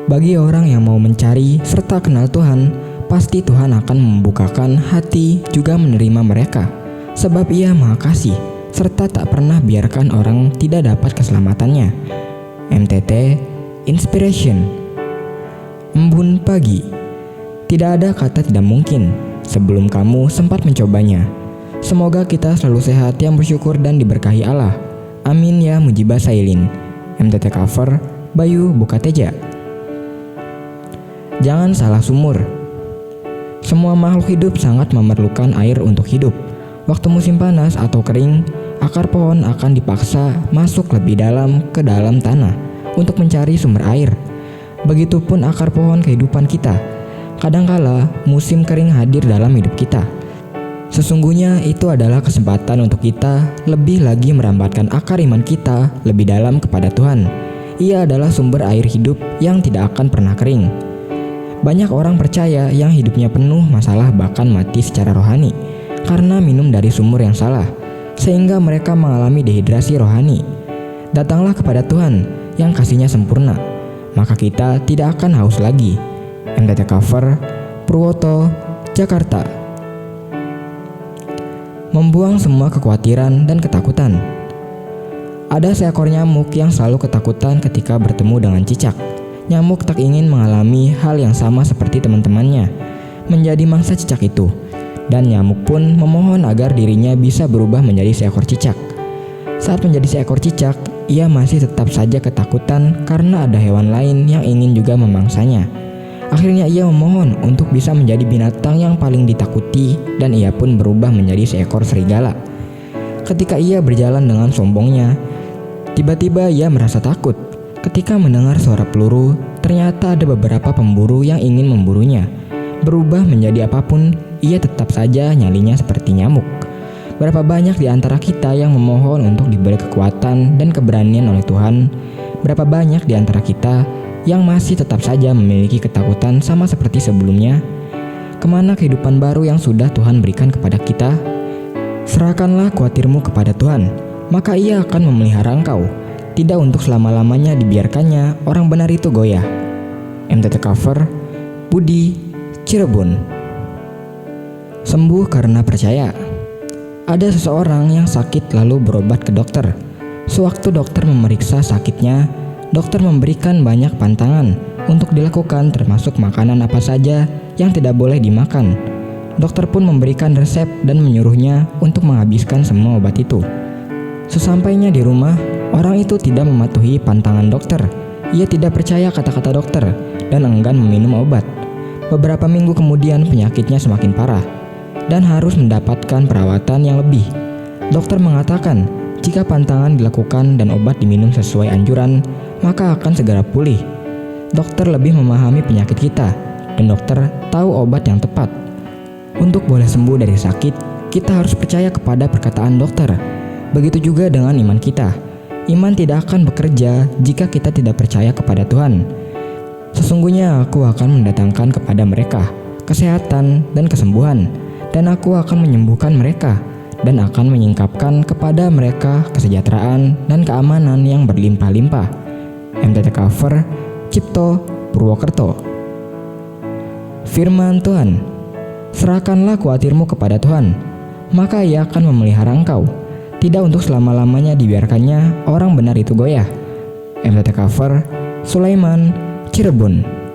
Bagi orang yang mau mencari serta kenal Tuhan, pasti Tuhan akan membukakan hati juga menerima mereka, sebab Ia Maha Kasih serta tak pernah biarkan orang tidak dapat keselamatannya. MTT Inspiration. Embun pagi. Tidak ada kata tidak mungkin sebelum kamu sempat mencobanya. Semoga kita selalu sehat, yang bersyukur dan diberkahi Allah. Amin ya Mujibah Sailin. MTT cover Bayu Bukateja. Jangan salah sumur. Semua makhluk hidup sangat memerlukan air untuk hidup. Waktu musim panas atau kering, akar pohon akan dipaksa masuk lebih dalam ke dalam tanah untuk mencari sumber air. Begitupun akar pohon kehidupan kita. Kadangkala musim kering hadir dalam hidup kita. Sesungguhnya itu adalah kesempatan untuk kita lebih lagi merambatkan akar iman kita lebih dalam kepada Tuhan. Ia adalah sumber air hidup yang tidak akan pernah kering. Banyak orang percaya yang hidupnya penuh masalah bahkan mati secara rohani karena minum dari sumur yang salah, sehingga mereka mengalami dehidrasi rohani. Datanglah kepada Tuhan yang kasih-Nya sempurna, maka kita tidak akan haus lagi. MTT cover Purwoto, Jakarta. Membuang semua kekhawatiran dan ketakutan. Ada seekor nyamuk yang selalu ketakutan ketika bertemu dengan cicak. Nyamuk tak ingin mengalami hal yang sama seperti teman-temannya, menjadi mangsa cicak itu. Dan nyamuk pun memohon agar dirinya bisa berubah menjadi seekor cicak. Saat menjadi seekor cicak, ia masih tetap saja ketakutan karena ada hewan lain yang ingin juga memangsanya. Akhirnya ia memohon untuk bisa menjadi binatang yang paling ditakuti, dan ia pun berubah menjadi seekor serigala. Ketika ia berjalan dengan sombongnya, tiba-tiba ia merasa takut. Ketika mendengar suara peluru, ternyata ada beberapa pemburu yang ingin memburunya. Berubah menjadi apapun, ia tetap saja nyalinya seperti nyamuk. Berapa banyak di antara kita yang memohon untuk diberi kekuatan dan keberanian oleh Tuhan? Berapa banyak di antara kita yang masih tetap saja memiliki ketakutan sama seperti sebelumnya? Kemana kehidupan baru yang sudah Tuhan berikan kepada kita? Serahkanlah khawatirmu kepada Tuhan, maka Ia akan memelihara engkau. Tidak untuk selama-lamanya dibiarkannya orang benar itu goyah. MTT cover Budi, Cirebon. Sembuh karena percaya. Ada seseorang yang sakit lalu berobat ke dokter. Sewaktu dokter memeriksa sakitnya, dokter memberikan banyak pantangan untuk dilakukan, termasuk makanan apa saja yang tidak boleh dimakan. Dokter pun memberikan resep dan menyuruhnya untuk menghabiskan semua obat itu. Sesampainya di rumah, orang itu tidak mematuhi pantangan dokter. Ia tidak percaya kata-kata dokter dan enggan meminum obat. Beberapa minggu kemudian penyakitnya semakin parah dan harus mendapatkan perawatan yang lebih. Dokter mengatakan jika pantangan dilakukan dan obat diminum sesuai anjuran, maka akan segera pulih. Dokter lebih memahami penyakit kita, dan dokter tahu obat yang tepat. Untuk boleh sembuh dari sakit, kita harus percaya kepada perkataan dokter. Begitu juga dengan iman kita. Iman tidak akan bekerja jika kita tidak percaya kepada Tuhan. Sesungguhnya aku akan mendatangkan kepada mereka kesehatan dan kesembuhan, dan aku akan menyembuhkan mereka, dan akan menyingkapkan kepada mereka kesejahteraan dan keamanan yang berlimpah-limpah. MTT cover Cipto, Purwokerto. Firman Tuhan. Serahkanlah khawatirmu kepada Tuhan, maka Ia akan memelihara engkau. Tidak untuk selama-lamanya dibiarkannya orang benar itu goyah. MTT cover Sulaiman, Cirebon.